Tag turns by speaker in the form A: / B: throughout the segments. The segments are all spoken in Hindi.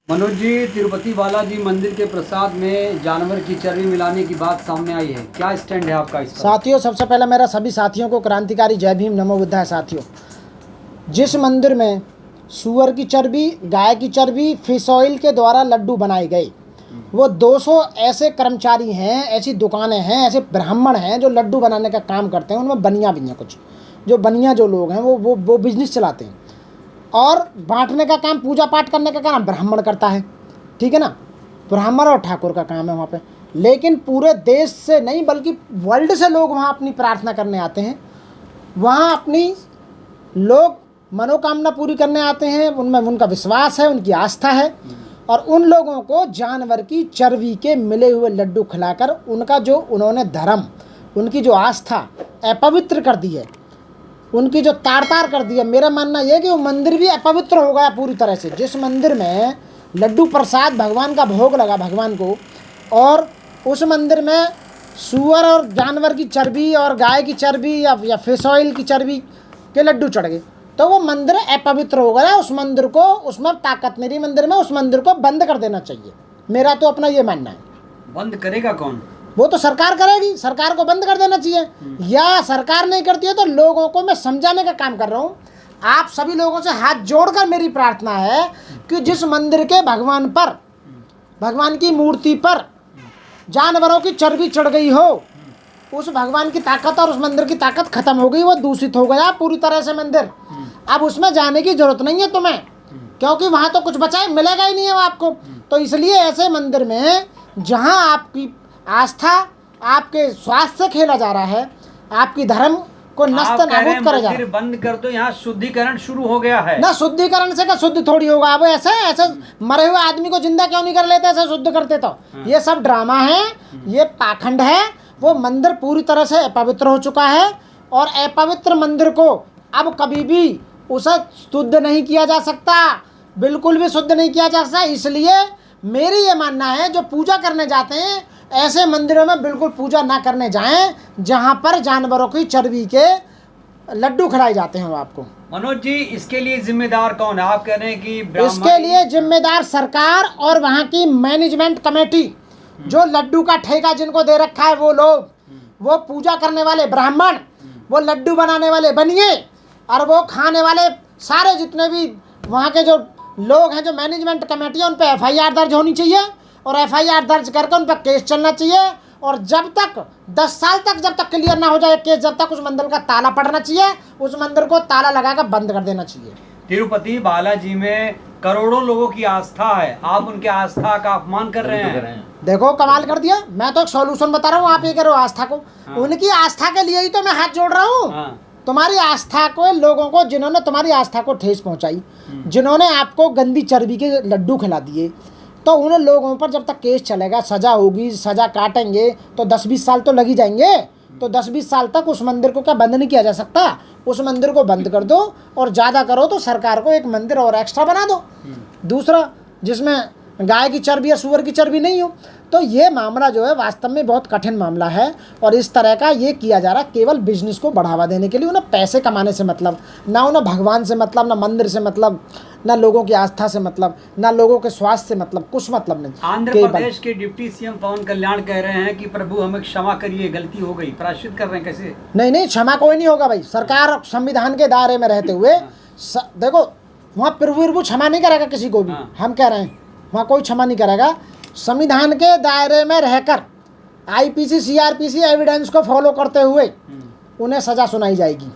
A: मनोज जी, तिरुपति बालाजी मंदिर के प्रसाद में जानवर की चर्बी मिलाने की बात सामने आई है, क्या स्टैंड है आपका इस पर?
B: साथियों, सबसे पहले मेरा सभी साथियों को क्रांतिकारी जय भीम नमो बुद्धाय। साथियों, जिस मंदिर में सूअर की चर्बी, गाय की चर्बी, फिश ऑयल के द्वारा लड्डू बनाए गए, वो 200 ऐसे कर्मचारी हैं, ऐसी दुकानें हैं, ऐसे ब्राह्मण हैं जो लड्डू बनाने का काम करते हैं। उनमें बनिया भी हैं, कुछ जो बनिया जो लोग हैं वो बिजनेस चलाते हैं और बांटने का काम, पूजा पाठ करने का काम ब्राह्मण करता है। ठीक है ना, ब्राह्मण और ठाकुर का काम है वहाँ पे। लेकिन पूरे देश से नहीं बल्कि वर्ल्ड से लोग वहाँ अपनी प्रार्थना करने आते हैं, वहाँ अपनी लोग मनोकामना पूरी करने आते हैं। उनमें उनका विश्वास है, उनकी आस्था है और उन लोगों को जानवर की चर्बी के मिले हुए लड्डू खिलाकर उनका जो उन्होंने धर्म, उनकी जो आस्था अपवित्र कर दी है, उनकी जो तार कर दी है। मेरा मानना यह है कि वो मंदिर भी अपवित्र हो गया पूरी तरह से। जिस मंदिर में लड्डू प्रसाद भगवान का भोग लगा भगवान को, और उस मंदिर में सूअर और जानवर की चर्बी और गाय की चर्बी या फिश ऑयल की चर्बी के लड्डू चढ़ गए, तो वो मंदिर अपवित्र हो गया। उस मंदिर को, उसमें ताकत नहीं मंदिर में, उस मंदिर को बंद कर देना चाहिए। मेरा तो अपना ये मानना है।
A: बंद करेगा कौन? वो
B: तो सरकार करेगी, सरकार को बंद कर देना चाहिए। या सरकार नहीं करती है तो लोगों को मैं समझाने का काम कर रहा हूँ। आप सभी लोगों से हाथ जोड़कर मेरी प्रार्थना है कि जिस मंदिर के भगवान पर, भगवान की मूर्ति पर जानवरों की चर्बी चढ़ गई हो, उस भगवान की ताकत और उस मंदिर की ताकत खत्म हो गई, वो दूषित हो गया पूरी तरह से मंदिर। अब उसमें जाने की जरूरत नहीं है तुम्हें, क्योंकि वहाँ तो कुछ बचा ही मिलेगा ही नहीं है आपको। तो इसलिए ऐसे मंदिर में जहाँ आपकी आस्था, आपके स्वास्थ्य से खेला जा रहा है, आपकी धर्म को नष्ट नाबूद करा जा रहा है,
A: बंद कर दो। यहाँ शुद्धिकरण शुरू हो गया है
B: ना। शुद्धिकरण से क्या शुद्ध थोड़ी होगा। अब ऐसे मरे हुए आदमी को जिंदा क्यों नहीं कर लेते, ऐसे शुद्ध करते तो। ये सब ड्रामा है, ये पाखंड है। वो मंदिर पूरी तरह से अपवित्र हो चुका है और अपवित्र मंदिर को अब कभी भी उसे शुद्ध नहीं किया जा सकता, बिल्कुल भी शुद्ध नहीं किया जा सकता। इसलिए मेरी ये मानना है, जो पूजा करने जाते हैं ऐसे मंदिरों में बिल्कुल पूजा ना करने जाएं जहां पर जानवरों की चर्बी के लड्डू खिलाए जाते हैं। आपको
A: मनोज जी, इसके लिए जिम्मेदार कौन है? आप कह रहे हैं कि
B: इसके लिए जिम्मेदार सरकार और वहां की मैनेजमेंट कमेटी, जो लड्डू का ठेका जिनको दे रखा है वो लोग, वो पूजा करने वाले ब्राह्मण, वो लड्डू बनाने वाले बनिए और वो खाने वाले सारे जितने भी वहाँ के जो लोग हैं, जो मैनेजमेंट कमेटी है, उन पर FIR दर्ज होनी चाहिए और FIR दर्ज करके उन पर केस चलना चाहिए। और जब तक 10 साल तक जब तक क्लियर ना हो जाए केस, जब तक उस मंदिर का ताला पड़ना चाहिए, उस मंदिर को ताला लगाकर बंद कर देना चाहिए।
A: तिरुपति बालाजी में करोड़ों लोगों की आस्था है, आप उनके आस्था का अपमान कर रहे हैं।
B: देखो कमाल कर दिया। मैं तो एक सॉल्यूशन बता रहा हूँ, आप ये करो आस्था को। उनकी आस्था के लिए ही तो मैं हाथ जोड़ रहा हूँ। तुम्हारी आस्था को, लोगों को जिन्होंने तुम्हारी आस्था को ठेस पहुंचाई, जिन्होंने आपको गंदी चर्बी के लड्डू खिला दिए, तो उन लोगों पर जब तक केस चलेगा, सजा होगी, सजा काटेंगे तो 10-20 साल तो लग ही जाएंगे। तो 10-20 साल तक उस मंदिर को क्या बंद नहीं किया जा सकता? उस मंदिर को बंद कर दो और ज़्यादा करो तो सरकार को एक मंदिर और एक्स्ट्रा बना दो, दूसरा, जिसमें गाय की चर्बी या सूअर की चर्बी नहीं हो। तो ये मामला जो है वास्तव में बहुत कठिन मामला है और इस तरह का ये किया जा रहा है केवल बिजनेस को बढ़ावा देने के लिए। उन्हें पैसे कमाने से मतलब ना, उन्हें भगवान से मतलब, ना मंदिर से मतलब, ना लोगों की आस्था से मतलब, ना लोगों के स्वास्थ्य से मतलब, कुछ मतलब नहीं।
A: आंध्र प्रदेश के डिप्टी CM पवन कल्याण कह रहे हैं कि प्रभु हमें क्षमा करिए, गलती हो गई, प्रायश्चित कर रहे हैं। कैसे?
B: नहीं, क्षमा कोई नहीं होगा भाई। सरकार संविधान के दायरे में रहते हुए देखो, वहाँ प्रभु क्षमा नहीं करेगा किसी को भी। हम कह रहे हैं वहाँ कोई क्षमा नहीं करेगा। संविधान के दायरे में रहकर IPC CRPC एविडेंस को फॉलो करते हुए उन्हें सजा सुनाई जाएगी।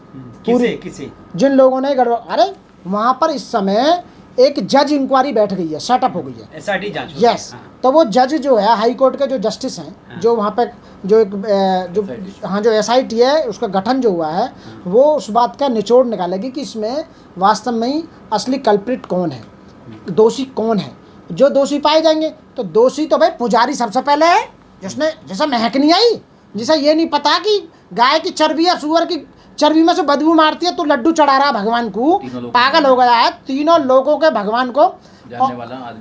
A: किसे?
B: जिन लोगों ने गड़बड़, अरे वहाँ पर इस समय एक जज इंक्वायरी बैठ गई है, सेटअप हो गई है,
A: SIT जांच।
B: यस। तो वो जज जो है हाई कोर्ट के जो जस्टिस हैं, जो वहाँ पे जो SIT है उसका गठन जो हुआ है, वो उस बात का निचोड़ निकालेगी कि इसमें वास्तव में ही असली कल्प्रिट कौन है, दोषी कौन है। जो दोषी पाए जाएंगे, तो दोषी तो भाई पुजारी सबसे पहले है, जिसने जैसा महक नहीं आई, जिसे ये नहीं पता कि गाय की चर्बी या सूअर की चर्बी में से बदबू मारती है तो लड्डू चढ़ा रहा भगवान को, पागल हो गया है। तीनों लोगों के भगवान को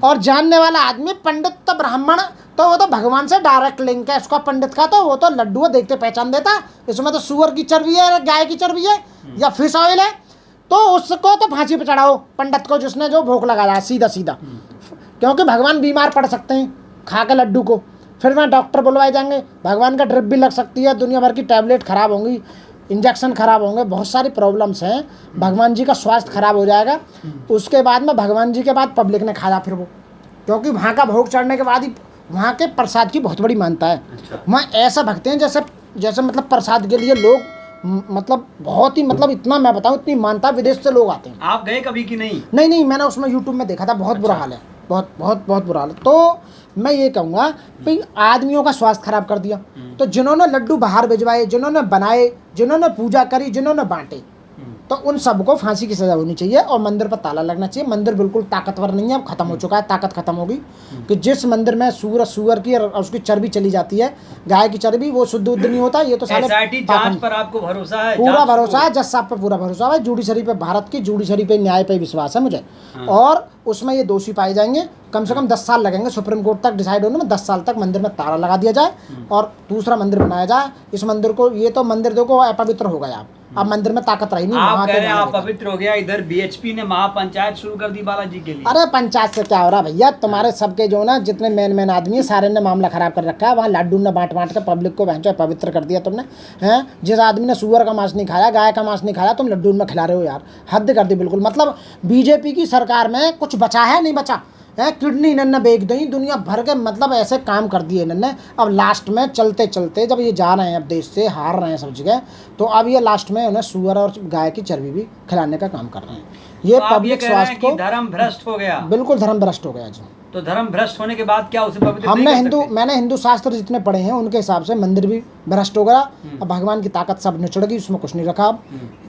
B: और जानने वाला आदमी, पंडित तो ब्राह्मण, तो वो तो भगवान से डायरेक्ट लिंक है उसका पंडित का, तो वो तो लड्डू देखते पहचान देता। इसमें तो सूअर की चर्बी है, गाय की चर्बी है या फिश ऑयल है, तो उसको तो फांसी पे चढ़ाओ पंडित को, जिसने जो भोग लगाया सीधा सीधा। क्योंकि भगवान बीमार पड़ सकते हैं खा के लड्डू को, फिर वहाँ डॉक्टर बुलवाए जाएंगे, भगवान का ड्रिप भी लग सकती है, दुनिया भर की टैबलेट खराब होंगी, इंजेक्शन खराब होंगे, बहुत सारी प्रॉब्लम्स हैं, भगवान जी का स्वास्थ्य खराब हो जाएगा। उसके बाद में भगवान जी के बाद पब्लिक ने खाया फिर वो, क्योंकि वहाँ का भोग चढ़ने के बाद ही वहाँ के प्रसाद की बहुत बड़ी मान्यता है। वहाँ ऐसा भगते हैं जैसे जैसे मतलब प्रसाद के लिए लोग मतलब बहुत ही मतलब इतना मैं बताऊँ इतनी मान्यता, विदेश से लोग आते हैं।
A: आप गए कभी कि नहीं?
B: नहीं, मैंने उसमें यूट्यूब में देखा था, बहुत बुरा हाल है, बहुत बहुत बहुत बुरा हाल है। तो मैं ये कहूँगा भाई आदमियों का स्वास्थ्य खराब कर दिया, तो जिन्होंने लड्डू बाहर भिजवाए, जिन्होंने बनाए, जिन्होंने पूजा करी, जिन्होंने बांटे, तो उन सबको फांसी की सज़ा होनी चाहिए और मंदिर पर ताला लगना चाहिए। मंदिर बिल्कुल ताकतवर नहीं है, अब खत्म हो चुका है, ताकत खत्म होगी कि जिस मंदिर में सूअर की और उसकी चर्बी चली जाती है, गाय की चर्बी, वो शुद्ध उद्ध नहीं होता। ये तो साले
A: एसआईटी जांच पर आपको भरोसा है?
B: पूरा भरोसा है, जज साहब पे पूरा भरोसा है, जुडिशरी पे, भारत की जुडिशरी पे, न्याय पे विश्वास है मुझे। और उसमें ये दोषी पाए जाएंगे, कम से कम 10 साल लगेंगे सुप्रीम कोर्ट तक डिसाइड होने में। 10 साल तक मंदिर में ताला लगा दिया जाए और दूसरा मंदिर बनाया जाए। इस मंदिर को, ये तो मंदिर देखो अपवित्र हो गया, अब मंदिर में ताकत रही नहीं।
A: आप कह रहे हैं आप पवित्र हो गया, इधर बीएचपी ने महापंचायत शुरू कर दी बालाजी के लिए।
B: अरे पंचायत से क्या हो रहा भैया, तुम्हारे सबके जो ना जितने मेन आदमी है सारे ने मामला खराब कर रखा है। वहाँ लड्डू ने बांट के पब्लिक को भैंचो पवित्र कर दिया तुमने, हैं? जिस आदमी ने सूअर का मांस नहीं खाया, गाय का मांस नहीं खाया, तुम लड्डू में खिला रहे हो यार, हद कर दी बिल्कुल। मतलब बीजेपी की सरकार में कुछ बचा है? नहीं बचा है। किडनी इन्होंने बेच दी, दुनिया भर के मतलब ऐसे काम कर दिए इन्होंने। अब लास्ट में चलते चलते जब ये जा रहे हैं, अब देश से हार रहे हैं सब जगह, तो अब ये लास्ट में उन्हें सूअर और गाय की चर्बी भी खिलाने का काम कर रहे हैं। ये
A: तो
B: पब्लिक स्वास्थ्य को
A: धर्म भ्रष्ट हो गया,
B: बिल्कुल धर्म भ्रष्ट हो गया जी।
A: तो धर्म भ्रष्ट होने के बाद क्या उसे पवित्र
B: मैंने हिंदू शास्त्र जितने पढ़े हैं उनके हिसाब से मंदिर भी भ्रष्ट हो गया। अब भगवान की ताकत सब निचड़ गई, उसमें कुछ नहीं रखा, अब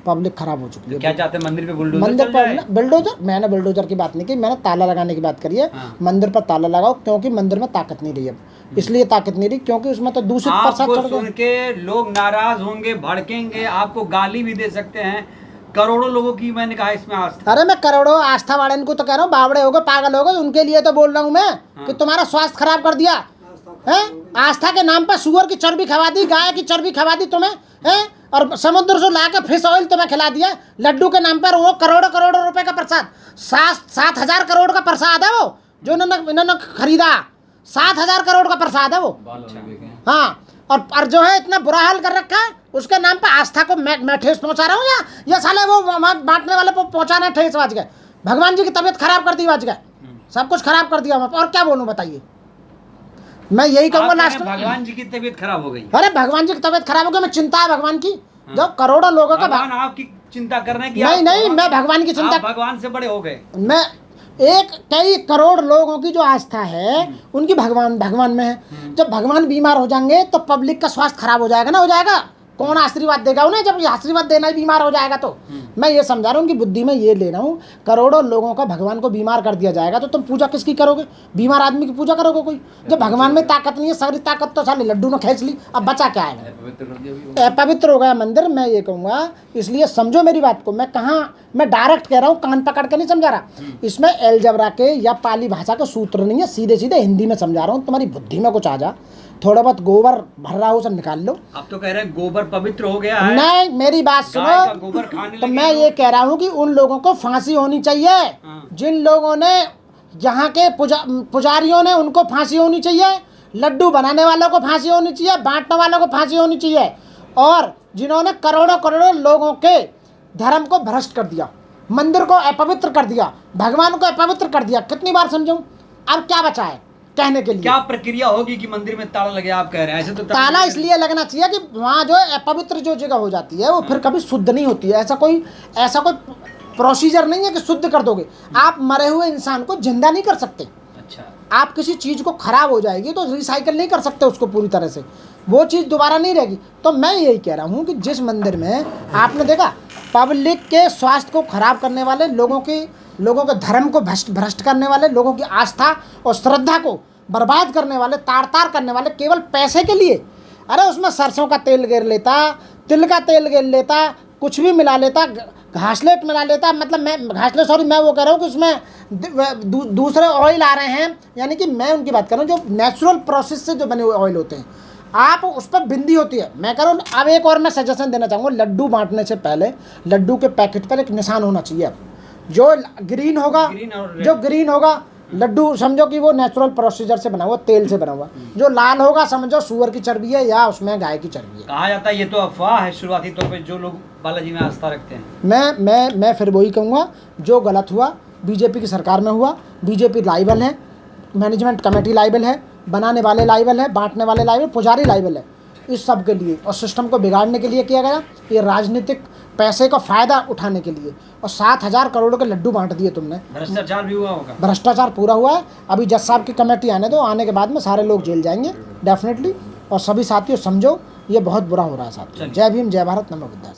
B: पब्लिक खराब हो चुकी है।
A: क्या चाहते हैं मंदिर पे
B: मंदिर पर बुलडोजर? मैंने बुलडोजर की बात नहीं की, मैंने ताला लगाने की बात करी है। मंदिर पर ताला लगाओ, क्योंकि मंदिर में ताकत नहीं रही अब, इसलिए ताकत नहीं रही क्योंकि उसमें तो दूषित प्रसाद चढ़ गया।
A: सुन के लोग नाराज होंगे, भड़केंगे, आपको गाली भी दे सकते हैं। करोड़ों लोगों की मैंने कहा इसमें आस्था।
B: अरे मैं करोड़ों आस्था वाले को तो कह रहा हूँ, बावड़े हो गए, पागल हो गए, उनके लिए तो बोल रहा हूँ मैं कि तुम्हारा स्वास्थ्य खराब कर दिया है। आस्था के नाम पर सूअर की चर्बी खवा दी, गाय की चर्बी खवा दी तुम्हें, है? और समुद्र से ला के फिश ऑयल तुम्हें खिला दिया लड्डू के नाम पर। वो करोड़ों रुपए का प्रसाद, 7,000 करोड़ का प्रसाद है वो, जो इन्होंने खरीदा। 7,000 करोड़ का प्रसाद है वो। हाँ, और जो है इतना बुरा हाल कर रखा है, उसके नाम पे आस्था को मैं ठेस पहुंचा रहा हूँ या साले वो बांटने वाले को पहुंचाना ठेस बच गए। भगवान जी की तबीयत खराब कर दी, बच गए, सब कुछ खराब कर दिया। और क्या बोलूं बताइए, मैं यही कहूँगा लास्ट में।
A: भगवान जी की तबीयत खराब हो गई?
B: अरे भगवान जी की तबीयत खराब हो गई, मैं चिंता है भगवान की, जो करोड़ों लोगों का।
A: भगवान आपकी चिंता करने की?
B: नहीं, मैं भगवान की चिंता,
A: भगवान से बड़े हो गए।
B: मैं कई करोड़ लोगों की जो आस्था है उनकी भगवान में है। जब भगवान बीमार हो जाएंगे तो पब्लिक का स्वास्थ्य खराब हो जाएगा ना, हो जाएगा। कौन आशीर्वाद देगा उन्हें जब आशीर्वाद देना ही बीमार हो जाएगा? तो मैं ये समझा रहा हूँ कि बुद्धि में ये ले रहा हूँ, करोड़ों लोगों का भगवान को बीमार कर दिया जाएगा तो तुम पूजा किसकी करोगे? बीमार आदमी की पूजा करोगे कोई? जब भगवान में ताकत नहीं है, सारी ताकत तो साले लड्डू ने खींच ली, अब बचा क्या है? पवित्र हो गया मंदिर, मैं ये कहूँगा। इसलिए समझो मेरी बात को, मैं डायरेक्ट कह रहा हूँ, कान पकड़ के नहीं समझा रहा। इसमें एलजबरा के या पाली भाषा के सूत्र नहीं है, सीधे हिंदी में समझा रहा हूँ। तुम्हारी बुद्धि में कुछ आ जा, थोड़ा बहुत गोबर भर रहा हो सब निकाल लो।
A: आप तो कह रहे हैं गोबर पवित्र हो गया है।
B: नहीं, मेरी बात सुनो,
A: गोबर खाने
B: तो मैं ये कह रहा हूँ कि उन लोगों को फांसी होनी चाहिए, जिन लोगों ने, यहाँ के पुजारियों ने, उनको फांसी होनी चाहिए। लड्डू बनाने वालों को फांसी होनी चाहिए, बांटने वालों को फांसी होनी चाहिए। और जिन्होंने करोड़ों लोगों के धर्म को भ्रष्ट कर दिया, मंदिर को अपवित्र कर दिया, भगवान को अपवित्र कर दिया, कितनी बार समझाऊं? अब क्या बचा है कहने के लिए? क्या
A: प्रक्रिया होगी कि मंदिर में ताला लगे? आप कह रहे हैं ऐसे तो
B: ताला इसलिए लगना चाहिए कि वहाँ जो अपवित्र जो जगह हो जाती है वो फिर कभी शुद्ध नहीं होती है। ऐसा कोई प्रोसीजर नहीं है कि शुद्ध कर दोगे। आप मरे हुए इंसान को जिंदा नहीं कर सकते।
A: अच्छा,
B: आप किसी चीज़ को खराब हो जाएगी तो रिसाइकल नहीं कर सकते उसको पूरी तरह से, वो चीज़ दोबारा नहीं रहेगी। तो मैं यही कह रहा हूँ कि जिस मंदिर में आपने देखा पब्लिक के स्वास्थ्य को खराब करने वाले, लोगों के धर्म को भ्रष्ट करने वाले, लोगों की आस्था और श्रद्धा को बर्बाद करने वाले, तार करने वाले, केवल पैसे के लिए। अरे उसमें सरसों का तेल गिर लेता, तिल का तेल गिर लेता, कुछ भी मिला लेता, घासलेट मिला लेता। मतलब मैं वो कह रहा हूँ कि उसमें दूसरे ऑयल आ रहे हैं, यानी कि मैं उनकी बात कर रहा हूँ जो नेचुरल प्रोसेस से जो बने हुए ऑयल होते हैं। आप उस पर बिंदी होती है। मैं कह रहा हूँ, अब एक और मैं सजेशन देना चाहूँगा, लड्डू बांटने से पहले लड्डू के पैकेट पर एक निशान होना चाहिए। जो ग्रीन होगा लड्डू समझो कि वो नेचुरल प्रोसीजर से बना हुआ, तेल से बना हुआ। जो लाल होगा समझो सुअर की चर्बी है या उसमें गाय की चर्बी है।
A: कहा जाता है ये तो अफवाह है शुरुआती तौर पे, जो लोग बालाजी में आस्था रखते हैं।
B: मैं फिर वही कहूँगा, जो गलत हुआ बीजेपी की सरकार में हुआ। बीजेपी लाइबल है, मैनेजमेंट कमेटी लाइबल है, बनाने वाले लाइबल है, बांटने वाले लाइबल, पुजारी लाइबल है, इस सब के लिए। और सिस्टम को बिगाड़ने के लिए किया गया, ये राजनीतिक पैसे का फ़ायदा उठाने के लिए। और 7,000 करोड़ के लड्डू बांट दिए तुमने।
A: भ्रष्टाचार भी हुआ होगा।
B: भ्रष्टाचार पूरा हुआ है। अभी जज साहब की कमेटी आने दो, आने के बाद में सारे लोग जेल जाएंगे डेफिनेटली। और सभी साथियों समझो ये बहुत बुरा हो रहा है साथियों। जय भीम, जय भारत, नमो बुद्धाय।